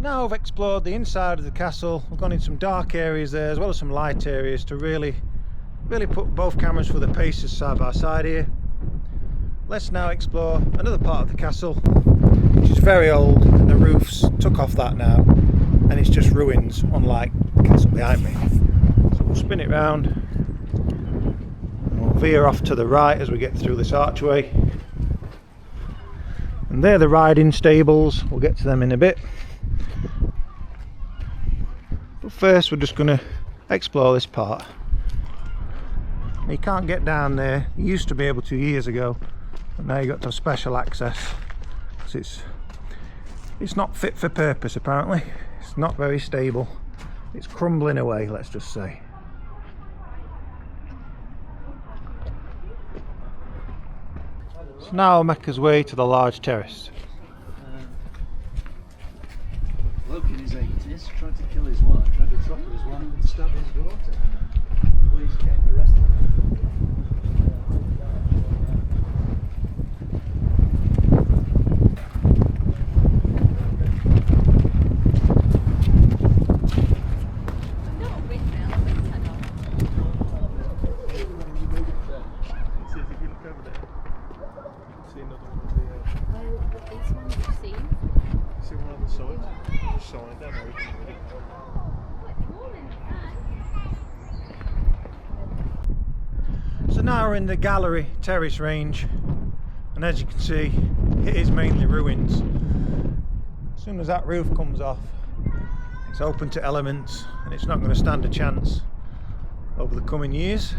Now I've explored the inside of the castle. We've gone in some dark areas there as well as some light areas to really put both cameras for the paces side by side here. Let's now explore another part of the castle, which is very old, and the roofs took off that now, and it's just ruins, unlike the castle behind me. So we'll spin it round, and we'll veer off to the right as we get through this archway. And they're the riding stables. We'll get to them in a bit. But first we're just going to explore this part. You can't get down there. You used to be able to years ago, but now you've got to have special access because it's not fit for purpose apparently. It's not very stable. It's crumbling away, let's just say. So now I'll make his way to the large terrace. Bloke in his 80s tried to kill his wife, tried to throttle his wife and stab his daughter. Police came to arrest him. So now we're in the gallery terrace range, and as you can see, it is mainly ruins. As soon as that roof comes off, it's open to elements, and it's not going to stand a chance over the coming years.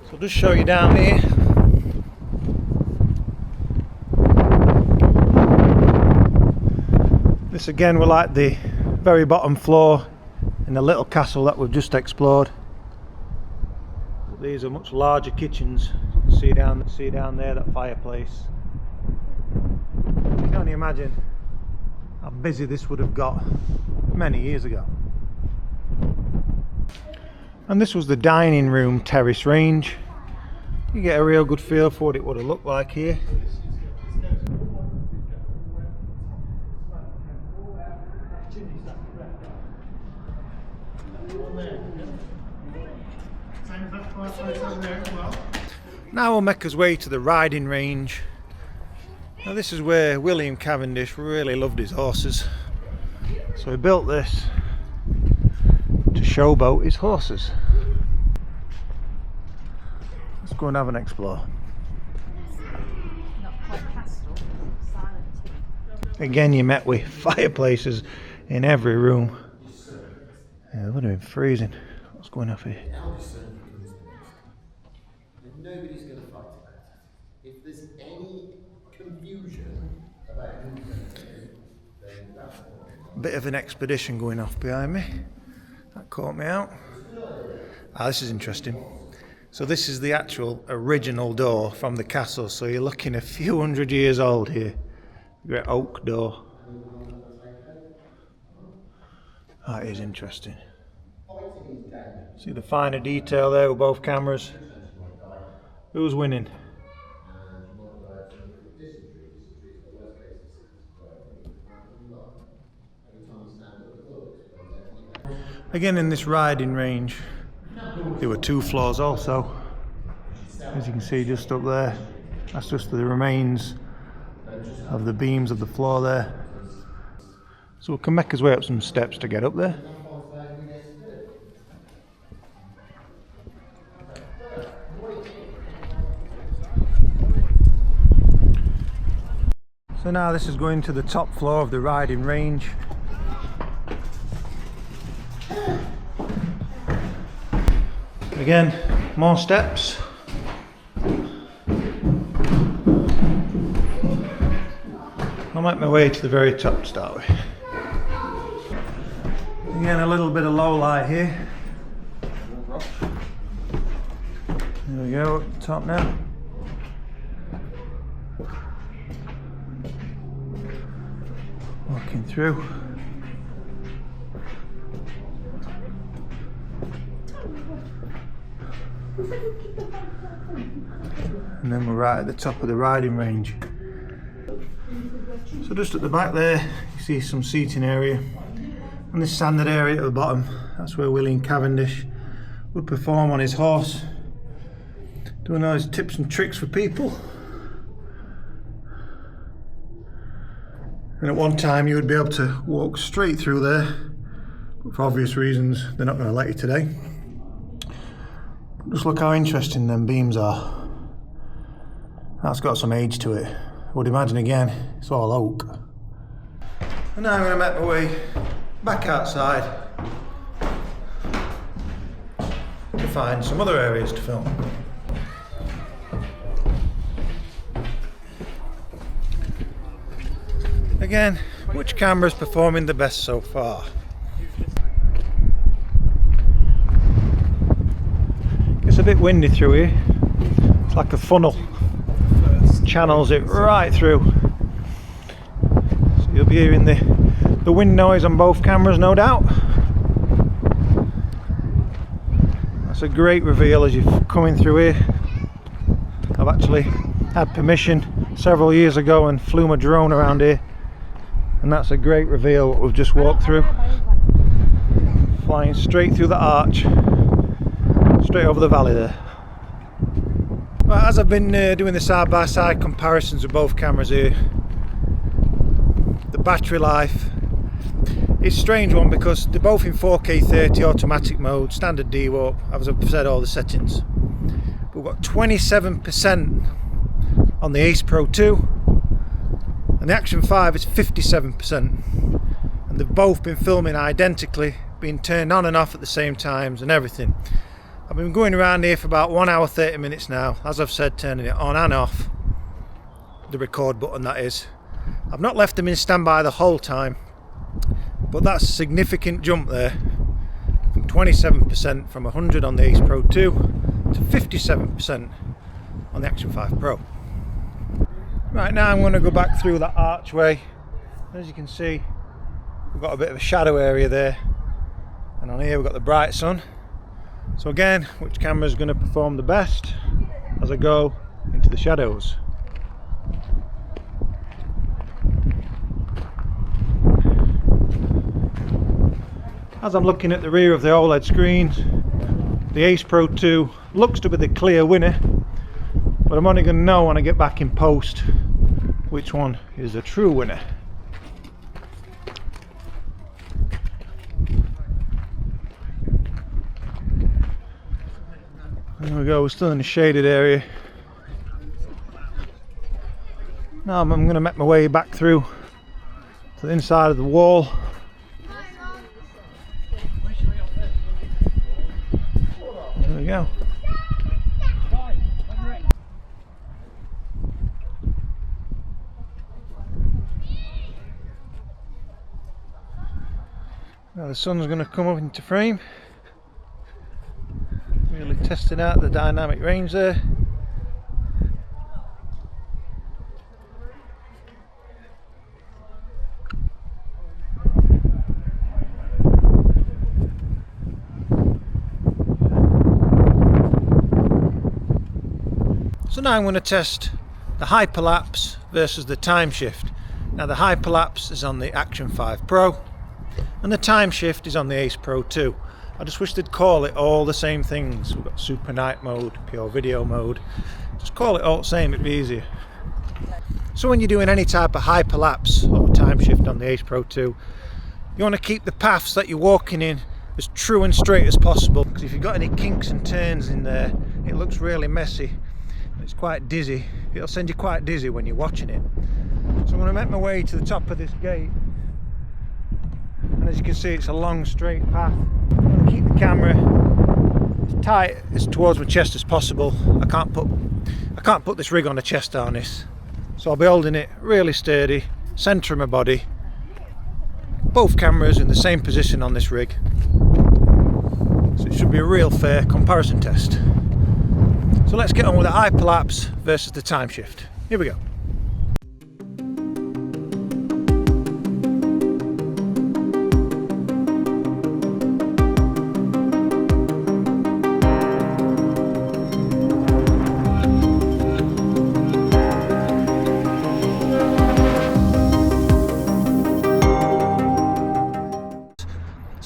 So I'll just show you down here. This again, we're like the very bottom floor in the little castle that we've just explored. But these are much larger kitchens. You can see down there, that fireplace. You can only imagine how busy this would have got many years ago. And this was the dining room terrace range. You get a real good feel for what it would have looked like here. Now we'll make his way to the riding range. Now this is where William Cavendish really loved his horses. So he built this to showboat his horses. Let's go and have an explore. Again, you're met with fireplaces in every room. Yeah, it would have been freezing. What's going on here? Nobody's going to fight about it. If there's any confusion about who's going to do it, then that's what. Bit of an expedition going off behind me. That caught me out. This is interesting. So this is the actual original door from the castle. So you're looking a few hundred years old here. Great oak door. That is interesting. See the finer detail there with both cameras. Who's winning? Again, in this riding range, there were two floors also. As you can see just up there, that's just the remains of the beams of the floor there. So we can make his way up some steps to get up there. So now this is going to the top floor of the riding range. Again, more steps. I'll make my way to the very top to start with. Again, a little bit of low light here. There we go, up the top now. Walking through. And then we're right at the top of the riding range. So just at the back there, you see some seating area, and this sanded area at the bottom, that's where William Cavendish would perform on his horse, doing all his tips and tricks for people. And at one time you would be able to walk straight through there, but for obvious reasons they're not going to let you today. Just look how interesting them beams are. That's got some age to it. I would imagine again it's all oak. And now I'm going to make my way back outside to find some other areas to film. Again, which camera is performing the best so far? It's a bit windy through here. It's like a funnel. Channels it right through. So you'll be hearing the wind noise on both cameras, no doubt. That's a great reveal as you're coming through here. I've actually had permission several years ago and flew my drone around here, and that's a great reveal what we've just walked through. Flying straight through the arch, straight over the valley there. Well, as I've been doing the side-by-side comparisons of both cameras here, the battery life is a strange one because they're both in 4K 30 automatic mode, standard D-warp, as I've said, all the settings. We've got 27% on the Ace Pro 2, and the Action 5 is 57%, and they've both been filming identically, being turned on and off at the same times and everything. I've been going around here for about 1 hour 30 minutes now, as I've said, turning it on and off, the record button that is. I've not left them in standby the whole time, but that's a significant jump there, from 27% from 100 on the Ace Pro 2 to 57% on the Action 5 Pro. Right now I'm going to go back through that archway. As you can see, we've got a bit of a shadow area there, and on here we've got the bright sun. So again, which camera is going to perform the best as I go into the shadows? As I'm looking at the rear of the OLED screens, the Ace Pro 2 looks to be the clear winner, but I'm only going to know when I get back in post which one is the true winner. There we go, we're still in the shaded area. Now I'm going to make my way back through to the inside of the wall. There we go. Now the sun's going to come up into frame. Really testing out the dynamic range there. So now I'm going to test the hyperlapse versus the time shift. Now the hyperlapse is on the Action 5 Pro and the time shift is on the Ace Pro 2. I just wish they'd call it all the same things. We've got super night mode, pure video mode. Just call it all the same, it'd be easier. So when you're doing any type of hyperlapse or time shift on the Ace Pro 2, you want to keep the paths that you're walking in as true and straight as possible, because if you've got any kinks and turns in there, it looks really messy. It's quite dizzy. It'll send you quite dizzy when you're watching it. So I'm going to make my way to the top of this gate, and as you can see, it's a long straight path. I'm going to keep the camera as tight as towards my chest as possible. I can't put this rig on a chest harness, so I'll be holding it really sturdy, centre of my body. Both cameras in the same position on this rig, so it should be a real fair comparison test. So let's get on with the hyperlapse versus the time shift. Here we go.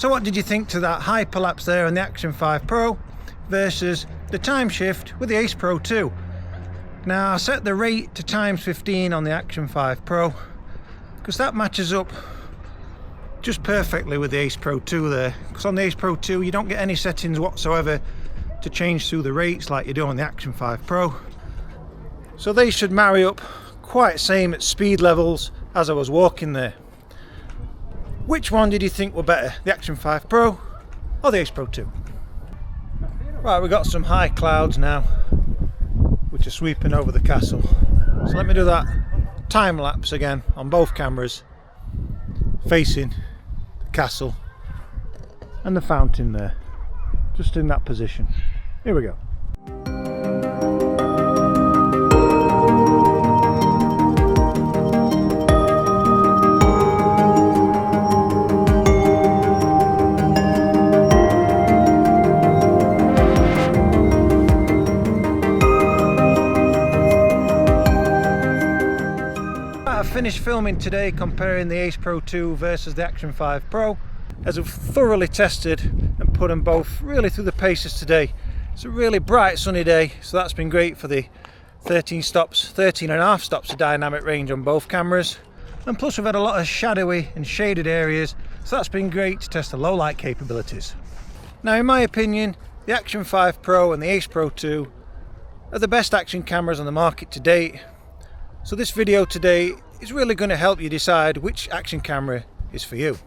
So what did you think to that hyperlapse there on the Action 5 Pro versus the time shift with the Ace Pro 2? Now I set the rate to times 15 on the Action 5 Pro because that matches up just perfectly with the Ace Pro 2 there, because on the Ace Pro 2 you don't get any settings whatsoever to change through the rates like you do on the Action 5 Pro. So they should marry up quite same at speed levels as I was walking there. Which one did you think were better, the Action 5 Pro or the Ace Pro 2? Right, we've got some high clouds now which are sweeping over the castle. So let me do that time lapse again on both cameras, facing the castle and the fountain there, just in that position. Here we go. I finished filming today comparing the Ace Pro 2 versus the Action 5 Pro, as I've thoroughly tested and put them both really through the paces today. It's a really bright sunny day, so that's been great for the 13 and a half stops of dynamic range on both cameras, and plus we've had a lot of shadowy and shaded areas, so that's been great to test the low light capabilities. Now in my opinion, the Action 5 Pro and the Ace Pro 2 are the best action cameras on the market to date, so this video today is really going to help you decide which action camera is for you.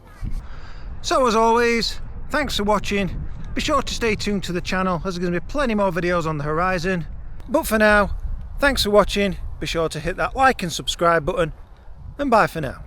So as always, thanks for watching. Be sure to stay tuned to the channel as there's going to be plenty more videos on the horizon. But for now, thanks for watching. Be sure to hit that like and subscribe button, and bye for now.